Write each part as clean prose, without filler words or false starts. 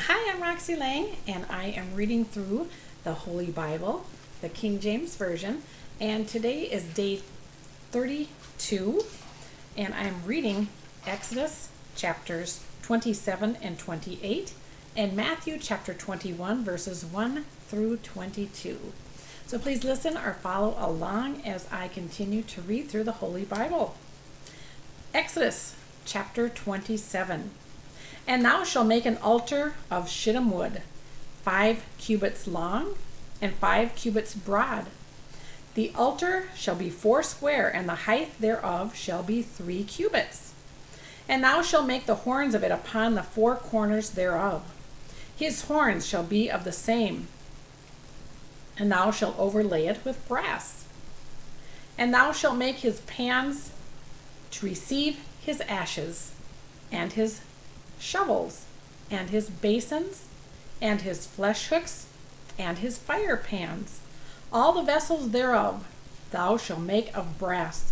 Hi, I'm Roxy Lang, and I am reading through the Holy Bible, the King James Version, and today is day 32, and I'm reading Exodus chapters 27 and 28, and Matthew chapter 21, verses 1 through 22. So please listen or follow along as I continue to read through the Holy Bible. Exodus chapter 27. And thou shalt make an altar of shittim wood, 5 cubits long, and 5 cubits broad. The altar shall be 4 square, and the height thereof shall be 3 cubits. And thou shalt make the horns of it upon the 4 corners thereof. His horns shall be of the same. And thou shalt overlay it with brass. And thou shalt make his pans to receive his ashes, and his shovels, and his basins, and his flesh hooks, and his fire pans. All the vessels thereof thou shalt make of brass.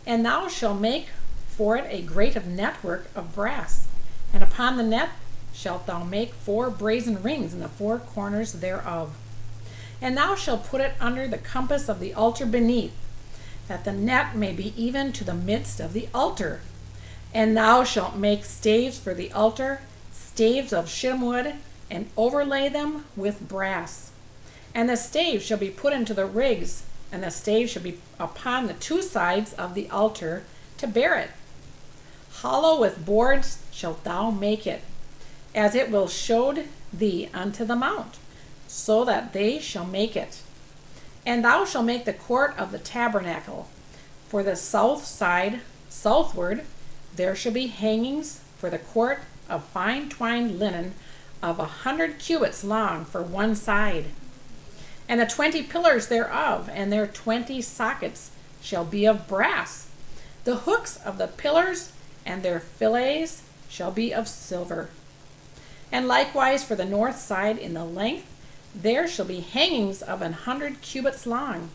And thou shalt make for it a grate of network of brass. And upon the net shalt thou make 4 brazen rings in the 4 corners thereof. And thou shalt put it under the compass of the altar beneath, that the net may be even to the midst of the altar. And thou shalt make staves for the altar, staves of shittim wood, and overlay them with brass. And the staves shall be put into the rigs, and the staves shall be upon the 2 sides of the altar to bear it. Hollow with boards shalt thou make it, as it will showed thee unto the mount, so that they shall make it. And thou shalt make the court of the tabernacle. For the south side, southward, there shall be hangings for the court of fine twined linen of 100 cubits long for one side. And the 20 pillars thereof, and their 20 sockets, shall be of brass. The hooks of the pillars and their fillets shall be of silver. And likewise for the north side in the length, there shall be hangings of 100 cubits long,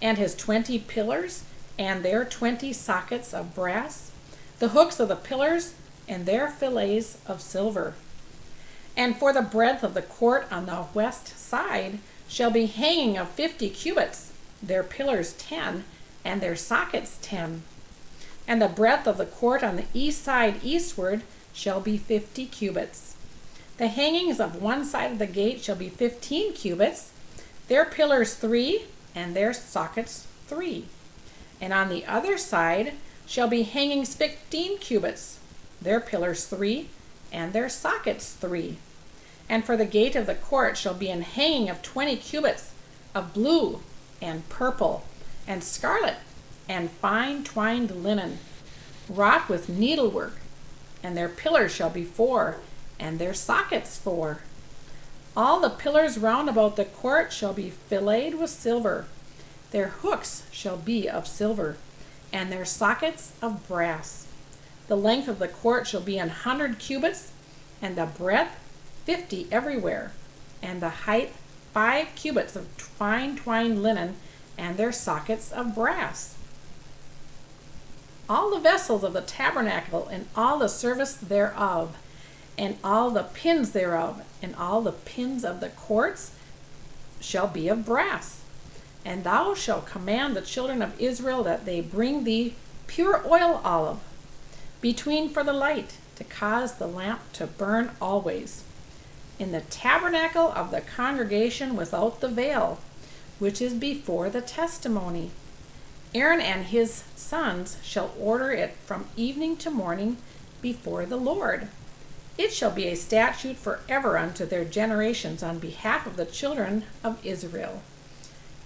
and his 20 pillars and their 20 sockets of brass, the hooks of the pillars and their fillets of silver. And for the breadth of the court on the west side shall be hanging of 50 cubits, their pillars 10, and their sockets 10. And the breadth of the court on the east side eastward shall be 50 cubits. The hangings of one side of the gate shall be 15 cubits, their pillars 3, and their sockets 3. And on the other side shall be hangings 15 cubits, their pillars 3, and their sockets 3. And for the gate of the court shall be an hanging of 20 cubits of blue, and purple, and scarlet, and fine twined linen, wrought with needlework. And their pillars shall be 4, and their sockets 4. All the pillars round about the court shall be filleted with silver. Their hooks shall be of silver, and their sockets of brass. The length of the court shall be 100 cubits, and the breadth 50 everywhere, and the height 5 cubits of fine twined linen, and their sockets of brass. All the vessels of the tabernacle, and all the service thereof, and all the pins thereof, and all the pins of the courts shall be of brass. And thou shalt command the children of Israel that they bring thee pure oil olive between for the light, to cause the lamp to burn always, in the tabernacle of the congregation without the veil, which is before the testimony. Aaron and his sons shall order it from evening to morning before the Lord. It shall be a statute forever unto their generations on behalf of the children of Israel.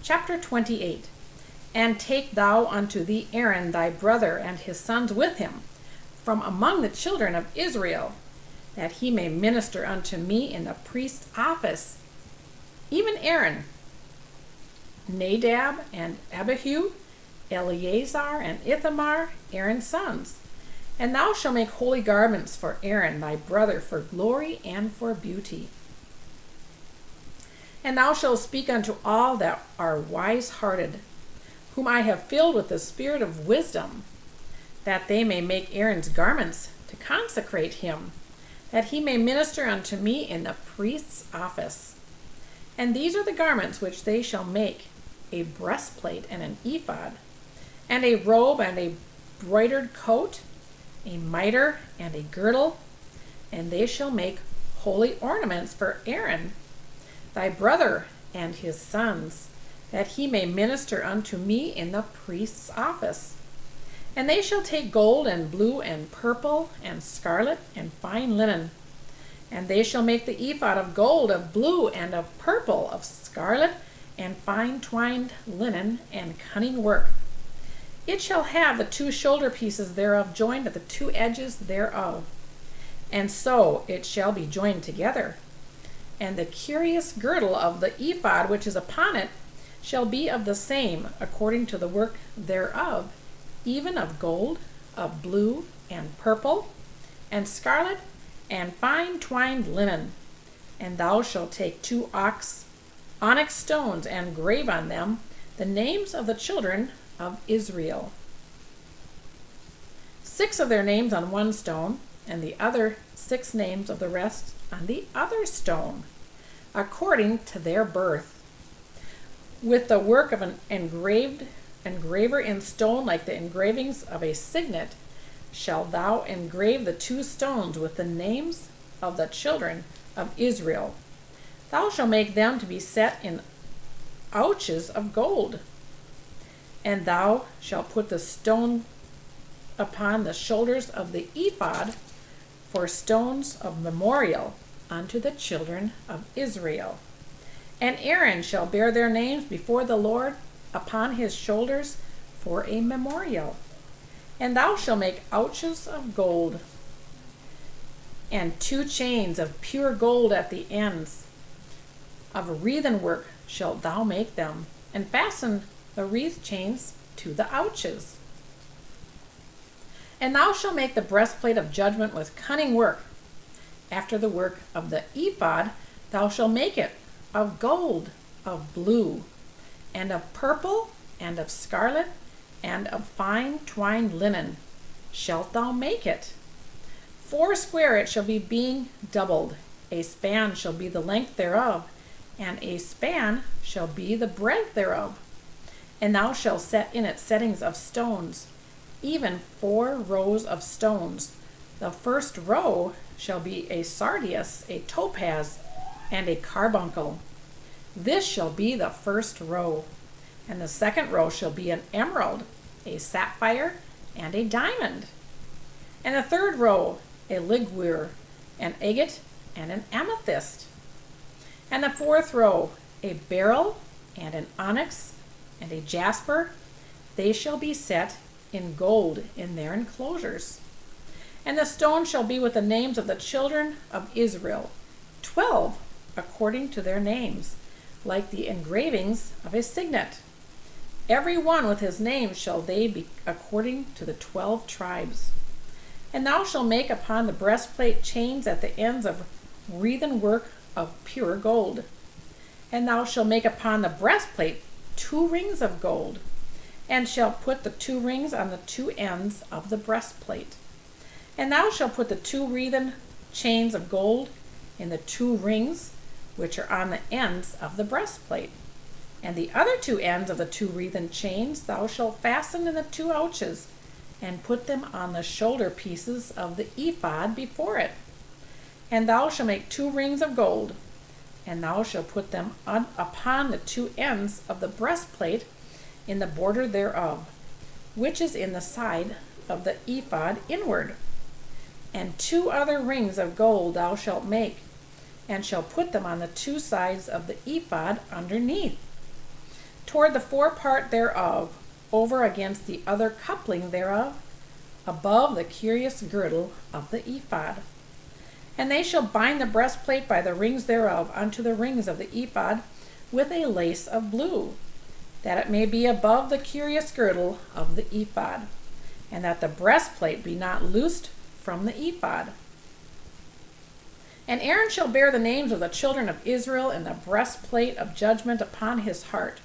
Chapter 28. And take thou unto thee Aaron thy brother and his sons with him, from among the children of Israel, that he may minister unto me in the priest's office. Even Aaron, Nadab and Abihu, Eleazar and Ithamar, Aaron's sons. And thou shalt make holy garments for Aaron thy brother for glory and for beauty. And thou shalt speak unto all that are wise-hearted, whom I have filled with the spirit of wisdom, that they may make Aaron's garments to consecrate him, that he may minister unto me in the priest's office. And these are the garments which they shall make: a breastplate and an ephod, and a robe and a broidered coat, a mitre and a girdle. And they shall make holy ornaments for Aaron, thy brother, and his sons, that he may minister unto me in the priest's office. And they shall take gold and blue and purple and scarlet and fine linen. And they shall make the ephod of gold, of blue, and of purple, of scarlet, and fine twined linen, and cunning work. It shall have the 2 shoulder pieces thereof joined at the 2 edges thereof. And so it shall be joined together. And the curious girdle of the ephod which is upon it shall be of the same, according to the work thereof, even of gold, of blue, and purple, and scarlet, and fine twined linen. And thou shalt take 2 onyx stones, and grave on them the names of the children of Israel, 6 of their names on one stone, and the other 6 names of the rest on the other stone, according to their birth. With the work of an engraver in stone, like the engravings of a signet, shalt thou engrave the 2 stones with the names of the children of Israel. Thou shalt make them to be set in ouches of gold. And thou shalt put the stone upon the shoulders of the ephod for stones of memorial unto the children of Israel. And Aaron shall bear their names before the Lord upon his shoulders for a memorial. And thou shalt make ouches of gold, and 2 chains of pure gold at the ends. Of wreathen work shalt thou make them, and fasten the wreath chains to the ouches. And thou shalt make the breastplate of judgment with cunning work. After the work of the ephod, thou shalt make it of gold, of blue, and of purple, and of scarlet, and of fine twined linen shalt thou make it. 4 square it shall be, being doubled. A span shall be the length thereof, and a span shall be the breadth thereof. And thou shalt set in it settings of stones, even 4 rows of stones. The first row shall be a sardius, a topaz, and a carbuncle. This shall be the first row. And the second row shall be an emerald, a sapphire, and a diamond. And the third row a ligure, an agate, and an amethyst. And the fourth row a beryl, and an onyx, and a jasper. They shall be set in gold in their enclosures. And the stone shall be with the names of the children of Israel, 12 according to their names, like the engravings of a signet. Every one with his name shall they be according to the 12 tribes. And thou shalt make upon the breastplate chains at the ends of wreathen work of pure gold. And thou shalt make upon the breastplate 2 rings of gold, and shalt put the 2 rings on the 2 ends of the breastplate. And thou shalt put the 2 wreathen chains of gold in the 2 rings which are on the ends of the breastplate. And the other 2 ends of the 2 wreathen chains thou shalt fasten in the 2 ouches, and put them on the shoulder pieces of the ephod before it. And thou shalt make 2 rings of gold, and thou shalt put them upon the 2 ends of the breastplate in the border thereof, which is in the side of the ephod inward. And 2 other rings of gold thou shalt make, and shalt put them on the 2 sides of the ephod underneath, toward the forepart thereof, over against the other coupling thereof, above the curious girdle of the ephod. And they shall bind the breastplate by the rings thereof unto the rings of the ephod with a lace of blue, that it may be above the curious girdle of the ephod, and that the breastplate be not loosed from the ephod. And Aaron shall bear the names of the children of Israel in the breastplate of judgment upon his heart,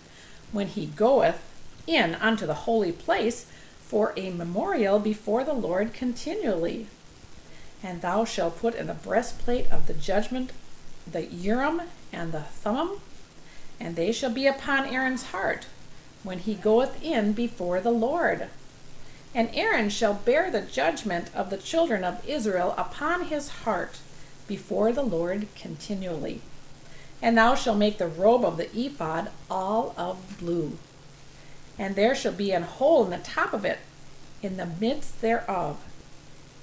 when he goeth in unto the holy place for a memorial before the Lord continually. And thou shalt put in the breastplate of the judgment the Urim and the Thummim, and they shall be upon Aaron's heart when he goeth in before the Lord. And Aaron shall bear the judgment of the children of Israel upon his heart before the Lord continually. And thou shalt make the robe of the ephod all of blue. And there shall be an hole in the top of it, in the midst thereof.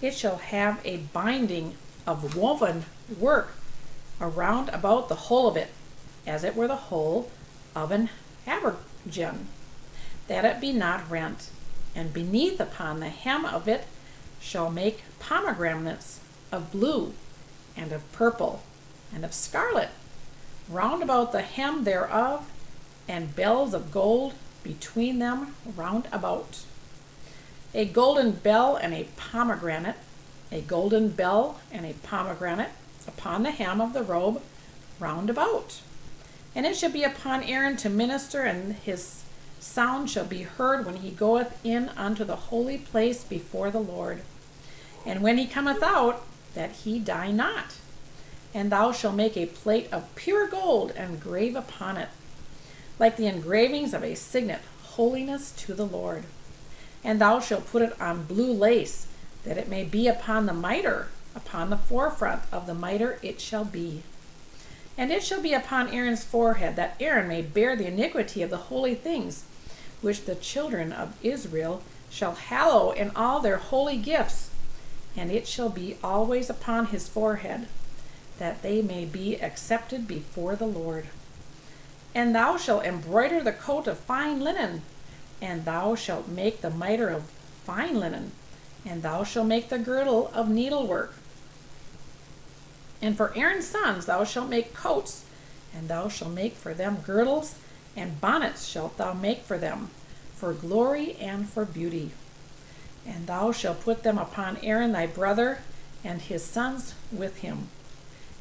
It shall have a binding of woven work around about the whole of it, as it were the hole of an habergeon, that it be not rent. And beneath upon the hem of it shall make pomegranates of blue, and of purple, and of scarlet, round about the hem thereof, and bells of gold between them round about. A golden bell and a pomegranate, a golden bell and a pomegranate upon the hem of the robe round about. And it shall be upon Aaron to minister, and his sound shall be heard when he goeth in unto the holy place before the Lord. And when he cometh out, that he die not. And thou shalt make a plate of pure gold, and grave upon it, like the engravings of a signet, holiness to the Lord. And thou shalt put it on blue lace, that it may be upon the mitre, upon the forefront of the mitre it shall be. And it shall be upon Aaron's forehead, that Aaron may bear the iniquity of the holy things, which the children of Israel shall hallow in all their holy gifts. And it shall be always upon his forehead, that they may be accepted before the Lord. And thou shalt embroider the coat of fine linen, and thou shalt make the mitre of fine linen, and thou shalt make the girdle of needlework. And for Aaron's sons thou shalt make coats, and thou shalt make for them girdles, and bonnets shalt thou make for them, for glory and for beauty. And thou shalt put them upon Aaron thy brother, and his sons with him,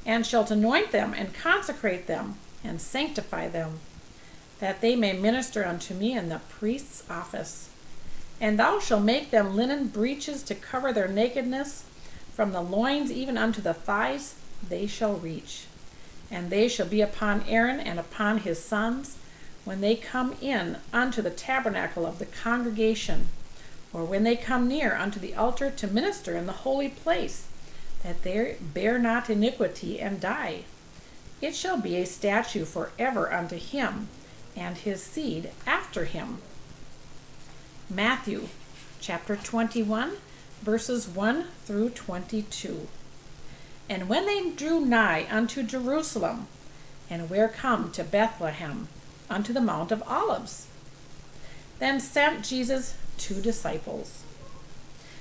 and shalt anoint them, and consecrate them, and sanctify them, that they may minister unto me in the priest's office. And thou shalt make them linen breeches to cover their nakedness, from the loins even unto the thighs they shall reach. And they shall be upon Aaron and upon his sons, when they come in unto the tabernacle of the congregation, or when they come near unto the altar to minister in the holy place, that they bear not iniquity and die. It shall be a statute forever unto him and his seed after him. Matthew chapter 21, verses 1 through 22. And when they drew nigh unto Jerusalem, and were come to Bethlehem, unto the Mount of Olives, then sent Jesus 2 disciples,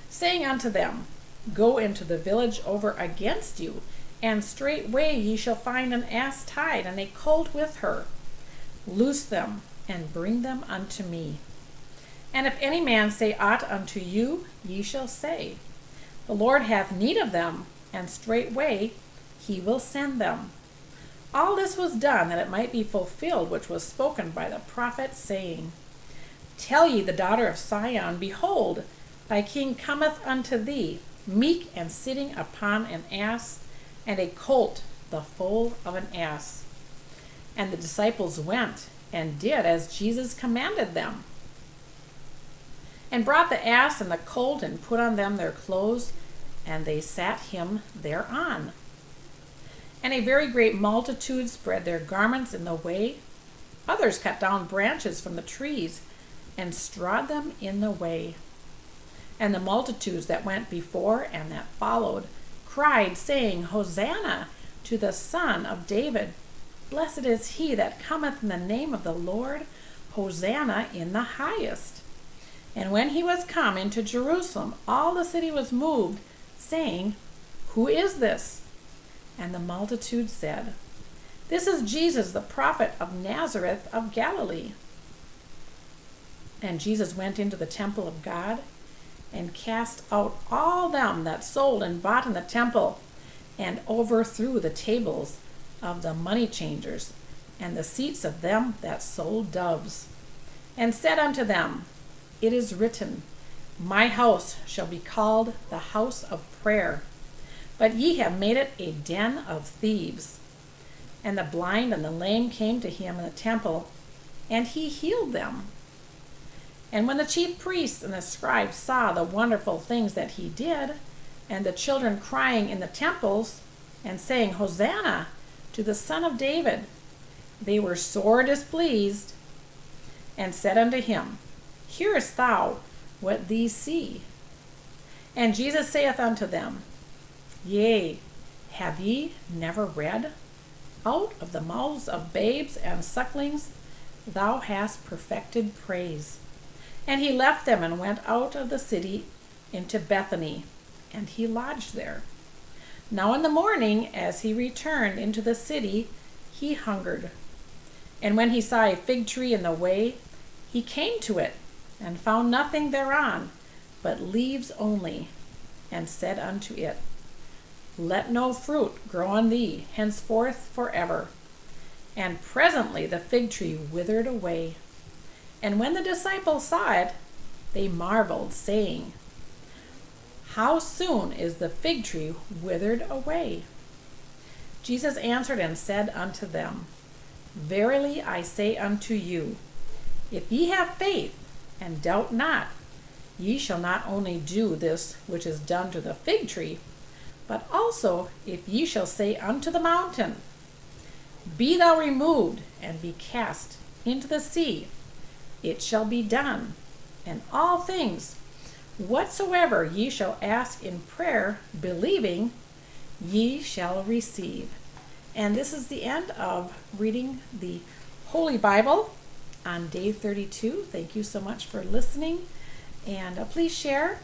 saying unto them, Go into the village over against you, and straightway ye shall find an ass tied, and a colt with her. Loose them, and bring them unto me. And if any man say aught unto you, ye shall say, The Lord hath need of them, and straightway he will send them. All this was done, that it might be fulfilled which was spoken by the prophet, saying, Tell ye the daughter of Sion, Behold, thy king cometh unto thee, meek and sitting upon an ass, and a colt, the foal of an ass. And the disciples went, and did as Jesus commanded them, and brought the ass and the colt, and put on them their clothes, and they sat him thereon. And a very great multitude spread their garments in the way. Others cut down branches from the trees, and strawed them in the way. And the multitudes that went before and that followed cried, saying, Hosanna to the Son of David. Blessed is he that cometh in the name of the Lord. Hosanna in the highest. And when he was come into Jerusalem, all the city was moved, saying, Who is this? And the multitude said, This is Jesus, the prophet of Nazareth of Galilee. And Jesus went into the temple of God, and cast out all them that sold and bought in the temple, and overthrew the tables of the money changers, and the seats of them that sold doves, and said unto them, It is written, My house shall be called the house of prayer, but ye have made it a den of thieves. And the blind and the lame came to him in the temple, and he healed them. And when the chief priests and the scribes saw the wonderful things that he did, and the children crying in the temples, and saying, Hosanna to the Son of David, they were sore displeased, and said unto him, Hearest thou what these see? And Jesus saith unto them, Yea, have ye never read? Out of the mouths of babes and sucklings thou hast perfected praise. And he left them and went out of the city into Bethany, and he lodged there. Now in the morning, as he returned into the city, he hungered. And when he saw a fig tree in the way, he came to it, and found nothing thereon, but leaves only, and said unto it, Let no fruit grow on thee henceforth forever. And presently the fig tree withered away. And when the disciples saw it, they marveled, saying, How soon is the fig tree withered away? Jesus answered and said unto them, Verily I say unto you, if ye have faith, and doubt not, ye shall not only do this which is done to the fig tree, but also if ye shall say unto the mountain, Be thou removed, and be cast into the sea, it shall be done. And all things, whatsoever ye shall ask in prayer, believing, ye shall receive. And this is the end of reading the Holy Bible on day 32. Thank you so much for listening, and please share.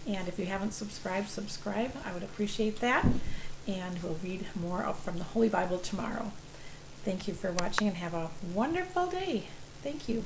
And if you haven't subscribed, subscribe. I would appreciate that. And we'll read more from the Holy Bible tomorrow. Thank you for watching, and have a wonderful day. Thank you.